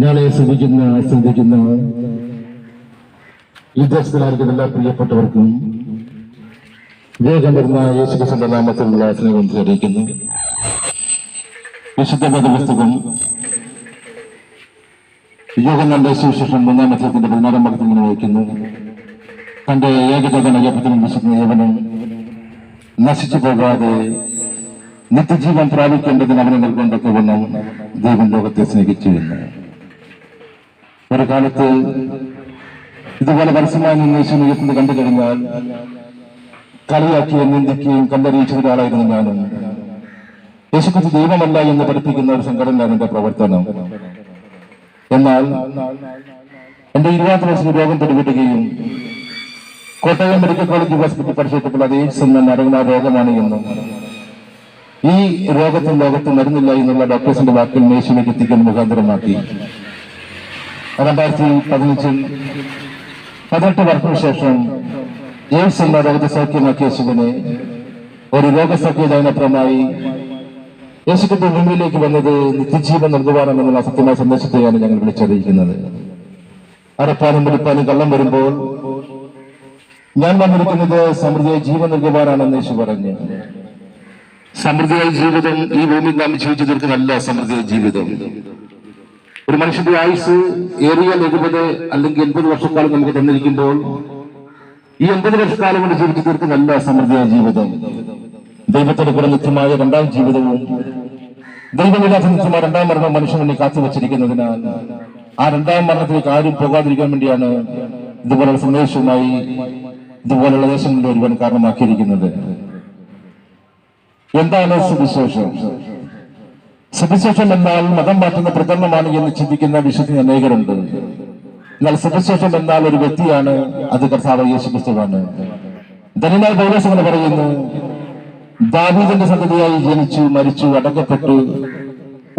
ഞങ്ങളെ ശ്രദ്ധിക്കുന്ന ഈ ദേശത്തിലായിരിക്കുന്ന എല്ലാ പ്രിയപ്പെട്ടവർക്കും വേഗം വരുന്ന യേശുക്രിസ്തുവിന്റെ നാമത്തിലുള്ള സ്നേഹം അറിയിക്കുന്നു. വിശുദ്ധ വേദപുസ്തകം യോഹന്നാന്റെ സുവിശേഷം 3-ാം അധ്യായത്തിന്റെ 16-ാം ഭാഗത്ത് ഇങ്ങനെ വായിക്കുന്നു: തന്റെ ഏകജാതനായ പുത്രനെ വിശ്വസിക്കുന്ന ഏവനും നശിച്ചു പോകാതെ നിത്യജീവൻ പ്രാപിക്കേണ്ടതിന് അവനെ നൽകേണ്ടതുവണ്ണം ദൈവം ലോകത്തെ സ്നേഹിച്ചു എന്ന്. ഒരു കാലത്ത് ഇതുപോലെ പരസ്യമായി യേശുവിനെ ഉയർത്തുന്നത് കണ്ടു കഴിഞ്ഞാൽ കളിയാക്കുകയും നിന്ദിക്കുകയും കല്ലെറിയിച്ച ഒരാളായിരുന്നു ഞാനും. യേശുക്രിസ്തു ദൈവമല്ല എന്ന് പഠിപ്പിക്കുന്ന ഒരു സംഘടനയാണ് എന്റെ പ്രവർത്തനം. എന്നാൽ എന്റെ 20 വയസ്സിൽ രോഗം പിടിപെടുകയും കോട്ടയം മെഡിക്കൽ കോളേജ് ഹോസ്പിറ്റൽ പരിശോധിച്ചപ്പോൾ അത് എയ്ഡ്സ് എന്ന നരകമായ രോഗമാണ് എന്നും ഈ ലോകത്ത് മരുന്നില്ല എന്നുള്ള ഡോക്ടേഴ്സിന്റെ വാക്കിൽ യേശുവിലേക്ക് എത്തിക്കാൻ മുഖാന്തരമാക്കി. 2015 18 വർഷത്തിന് ശേഷം എയ്ഡ്സ് എന്ന രോഗത്തെ സൗഖ്യമാക്കിയ യേശുവിനെ ഒരു രോഗസൗഖ്യദാനപ്രമായി യേശുക്രിസ്തു ഭൂമിയിലേക്ക് വന്നത് നിത്യജീവൻ നൽകുവാനെന്നുള്ള സത്യമായ സന്ദേശത്തെയാണ് ഞങ്ങൾ വിളിച്ചറിയിക്കുന്നത്. അരപ്പാനും വെളുപ്പാനും കള്ളം വരുമ്പോൾ ഞാൻ വന്നിരിക്കുന്നത് സമൃദ്ധിയായി ജീവൻ നൽകുവാനാണെന്ന് യേശു പറഞ്ഞു. സമൃദ്ധിയായ ജീവിതം ഈ ഭൂമിയിൽ നാം ജീവിച്ചു തീർക്കുന്നതല്ല സമൃദ്ധിയായ ജീവിതം. ഒരു മനുഷ്യന്റെ ആയുസ് ഏറിയാൽ 70 അല്ലെങ്കിൽ 80 വർഷക്കാലം നമുക്ക് തന്നിരിക്കുമ്പോൾ ഈ 80 വർഷക്കാലം കൊണ്ട് ജീവിച്ചു തീർക്കുന്നതല്ല സമൃദ്ധിയായ ജീവിതം. ദൈവത്തോട് കൂടെ നിത്യമായ 2ാം ജീവിതവും ദൈവമില്ലാത്ത നിത്യമായ 2ാം മരണം മനുഷ്യനെ കാത്തുവച്ചിരിക്കുന്നതിനാൽ ആ 2ാം മരണത്തിലേക്ക് ആരും പോകാതിരിക്കാൻ വേണ്ടിയാണ് ഇതുപോലുള്ള സന്ദേശവുമായി ഇതുപോലുള്ള ദേശങ്ങളിൽ ഒരുവൻ കാരണമാക്കിയിരിക്കുന്നത്. എന്താണ് സുവിശേഷം? സുവിശേഷം എന്നാൽ മതം മാറ്റുന്ന പ്രകടനമാണ് എന്ന് ചിന്തിക്കുന്ന വിശ്വസിക്കുന്ന അനേകരുണ്ട്. എന്നാൽ സുവിശേഷം എന്നാൽ ഒരു വ്യക്തിയാണ്, അത് കർത്താവ് യേശുക്രിസ്തുവാണ്. ധന്യനായ പൗലോസ് എന്ന് പറയുന്നു, ദാവീദിന്റെ സന്തതിയായി ജനിച്ചു, മരിച്ചു, അടക്കപ്പെട്ടു,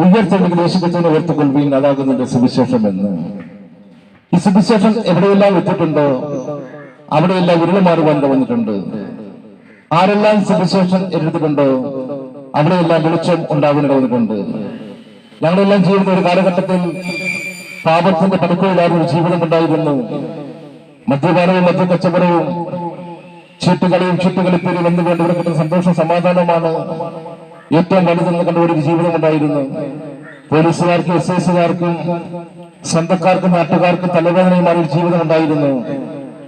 ഉയർത്തെങ്കിൽ യേശുക്രിസ്തുവിനെ ഉയർത്തിക്കൊള്ളുകയും അതാകുന്നതിന്റെ സുവിശേഷം എന്ന്. ഈ സുവിശേഷം എവിടെയെല്ലാം എത്തിയിട്ടുണ്ടോ അവിടെയെല്ലാം ഉരുളുമാറുവാൻ വന്നിട്ടുണ്ട്. ആരെല്ലാം സുവിശേഷം എഴുതിയിട്ടുണ്ടോ അവിടെയെല്ലാം വെളിച്ചം ഉണ്ടാകുന്നത് വന്നിട്ടുണ്ട്. ഞങ്ങളെല്ലാം ജീവിക്കുന്ന ഒരു കാലഘട്ടത്തിൽ പാപത്തിന്റെ പടുക്കയിലായിരുന്നു ജീവിതം ഉണ്ടായിരുന്നു. മദ്യപാനവും മദ്യക്കച്ചവടവും ചീട്ടുകളിയും ചീട്ടുകളിപ്പേരും എന്നുകൊണ്ട് ഇവിടെ കിട്ടുന്ന സന്തോഷം സമാധാനമാണ് ഏറ്റവും വലുതെന്ന് കണ്ടുകൊണ്ട് ഒരു ജീവിതം ഉണ്ടായിരുന്നു. പോലീസുകാർക്കും എസ്ഐസുകാർക്കും സ്വന്തക്കാർക്കും നാട്ടുകാർക്കും തലവേദനയുമായ ഒരു ജീവിതം ഉണ്ടായിരുന്നു.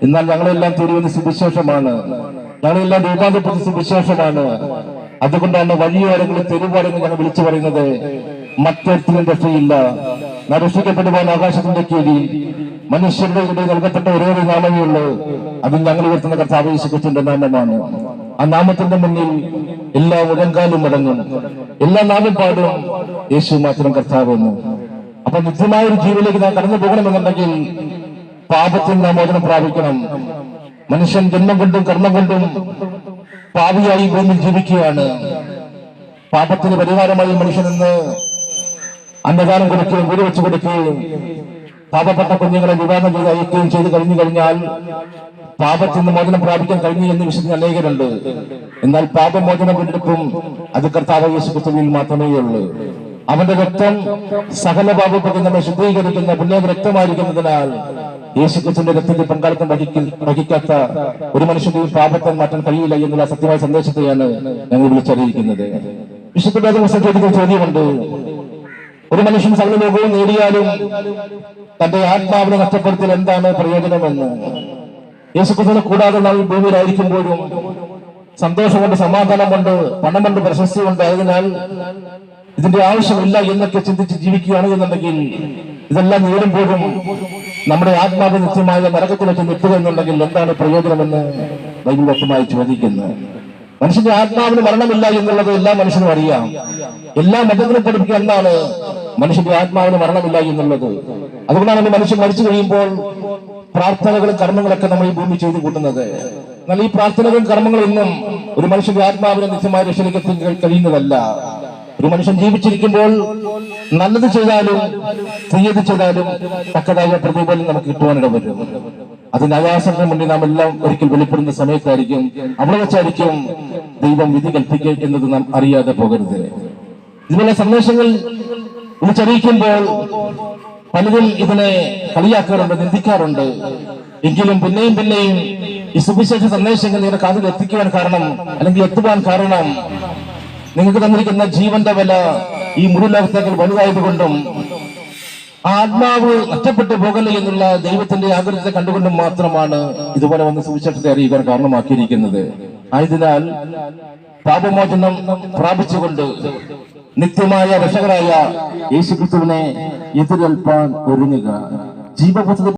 എന്നാൽ ഞങ്ങളെല്ലാം തേടിവന്ന സുവിശേഷമാണ്, ഞങ്ങളെല്ലാം രൂപാന്തരപ്പെട്ട സുവിശേഷമാണ്. അതുകൊണ്ടാണ് വഴിയോരങ്ങളിൽ തെരുവോരങ്ങളിൽ ഞങ്ങൾ വിളിച്ചു പറയുന്നത്, മറ്റൊരുത്തിനും രക്ഷയില്ല, രക്ഷിക്കപ്പെടുവാൻ ആകാശത്തിന്റെ കീഴിൽ മനുഷ്യരുടെ ഇടയിൽ നൽകപ്പെട്ട ഒരേ ഒരു നാമമേ ഉള്ളൂ, അത് ഞങ്ങൾ ഉയർത്തുന്ന കർത്താവ് യേശുക്രിസ്തുവിന്റെ നാമമാണ്. ആ നാമത്തിന്റെ മുന്നിൽ എല്ലാ മുഴങ്കാലും മടങ്ങും, എല്ലാ നാമം പാടും യേശു മാത്രം കർത്താവെന്ന്. അപ്പൊ നിത്യമായ ഒരു ജീവിതത്തിലേക്ക് നാം കടന്നു പോകണമെന്നുണ്ടെങ്കിൽ പാപത്തിൽ നാം മോചനം പ്രാപിക്കണം. മനുഷ്യൻ ജന്മം കൊണ്ടും കർമ്മം കൊണ്ടും പാപിയായി ഭൂമിയിൽ ജീവിക്കുകയാണ്. പാപത്തിന് പരിഹാരമായി മനുഷ്യൻ ഇന്ന് അന്നദാനം കൊടുക്കുകയും വീട് വെച്ചു കൊടുക്കുകയും പാപപ്പെട്ട കുഞ്ഞുങ്ങളെ വിവാഹം ചെയ്ത് അയക്കുകയും ചെയ്തു കഴിഞ്ഞു കഴിഞ്ഞാൽ പാപത്തിൽ നിന്ന് മോചനം പ്രാപിക്കാൻ കഴിഞ്ഞു എന്ന് വിശ്വസിക്കുന്ന അനേകരുണ്ട്. എന്നാൽ പാപമോചനം വീണ്ടെടുപ്പും അത് കർത്താവ് യേശുക്രിസ്തുവിൽ മാത്രമേ ഉള്ളൂ. അവന്റെ രക്തം സകല പാപത്തിൽ നമ്മെ ശുദ്ധീകരിക്കുന്ന പുണ്യ രക്തമായിരിക്കുന്നതിനാൽ യേശുക്രിസ്തുവിന്റെ രക്തത്തിൽ പങ്കാളിത്തം വഹിക്കാത്ത ഒരു മനുഷ്യന്റെയും പാപത്തെ മാറ്റാൻ കഴിയില്ല എന്നുള്ള സത്യമായ സന്ദേശത്തെയാണ് ഞങ്ങൾ വിളിച്ചറിയിക്കുന്നത്. വിശുദ്ധ വേദപുസ്തകത്തിൽ ചോദിക്കുന്ന ചോദ്യമുണ്ട്, ഒരു മനുഷ്യൻ സകല ലോകവും നേടിയാലും തന്റെ ആത്മാവിനെ നഷ്ടപ്പെടുത്തിയാൽ എന്താണ് പ്രയോജനമെന്ന്. യേശുക്രിസ്തുവിനെ കൂടാതെ നാം ഭൂമിയിലായിരിക്കുമ്പോഴും സന്തോഷം കൊണ്ട്, സമാധാനം കൊണ്ട്, പണം കൊണ്ട്, പ്രശസ്തി കൊണ്ട്, അതിനാൽ ഇതിന്റെ ആവശ്യമില്ല എന്നൊക്കെ ചിന്തിച്ച് ജീവിക്കുകയാണ് എന്നുണ്ടെങ്കിൽ, ഇതെല്ലാം നേടുമ്പോഴും നമ്മുടെ ആത്മാവ് നിത്യമായ നരകത്തിലേക്ക് നിൽക്കുക എന്നുണ്ടെങ്കിൽ എന്താണ് പ്രയോജനമെന്ന് ബൈബിൾ വ്യക്തമായി ചോദിക്കുന്നു. മനുഷ്യന്റെ ആത്മാവിന് മരണമില്ല എന്നുള്ളത് എല്ലാ മനുഷ്യനും അറിയാം. എല്ലാ മതത്തിനും പഠിപ്പിക്കുക എന്താണ് മനുഷ്യന്റെ ആത്മാവിന് മരണമില്ല എന്നുള്ളത്. അതുകൊണ്ടാണ് മനുഷ്യൻ മരിച്ചു കഴിയുമ്പോൾ പ്രാർത്ഥനകളും കർമ്മങ്ങളൊക്കെ നമ്മൾ ഈ ഭൂമി ചെയ്തു കൂട്ടുന്നത്. എന്നാൽ ഈ പ്രാർത്ഥനകളും കർമ്മങ്ങളും ഒന്നും ഒരു മനുഷ്യന്റെ ആത്മാവിനെ നിത്യമായ രക്ഷയിലേക്ക് കഴിയുന്നതല്ല. ഒരു മനുഷ്യൻ ജീവിച്ചിരിക്കുമ്പോൾ നല്ലത് ചെയ്താലും തീയത് ചെയ്താലും തക്കതായ പ്രതിഫലം നമുക്ക് കിട്ടുവാനിട വരും. അതിന് ആയാസത്തിന് മുന്നിൽ നാം എല്ലാം ഒരിക്കൽ വെളിപ്പെടുന്ന സമയത്തായിരിക്കും, അവിടെ വെച്ചായിരിക്കും ദൈവം വിധി കൽപ്പിക്കുക എന്നത് നാം അറിയാതെ പോകരുത്. ഇതുപോലെ സന്ദേശങ്ങൾ വിളിച്ചറിയിക്കുമ്പോൾ പലരും ഇതിനെ കളിയാക്കാറുണ്ട്, നിന്ദിക്കാറുണ്ട്. എങ്കിലും പിന്നെയും പിന്നെയും ഈ സുവിശേഷ സന്ദേശങ്ങൾ നിങ്ങളുടെ കാതിൽ എത്തിക്കുവാൻ കാരണം, അല്ലെങ്കിൽ എത്തുവാൻ കാരണം, നിങ്ങൾക്ക് തന്നിരിക്കുന്ന ജീവന്റെ വില ഈ മുഴുലോകത്തേക്കാൾ വലുതായതുകൊണ്ടും ആത്മാവ് നഷ്ടപ്പെട്ടു പോകല്ലേ എന്നുള്ള ദൈവത്തിന്റെ ആഗ്രഹത്തെ കണ്ടുകൊണ്ടും മാത്രമാണ് ഇതുപോലെ വന്ന് സുവിശേഷത്തെ അറിയിക്കാൻ കാരണമാക്കിയിരിക്കുന്നത്. ആയതിനാൽ പാപമോചനം പ്രാപിച്ചുകൊണ്ട് നിത്യമായ രക്ഷകരായ യേശുക്രിസ്തുവിനെ എതിരേൽപ്പാൻ ഒരുങ്ങുക. ജീവപുത്രന്റെ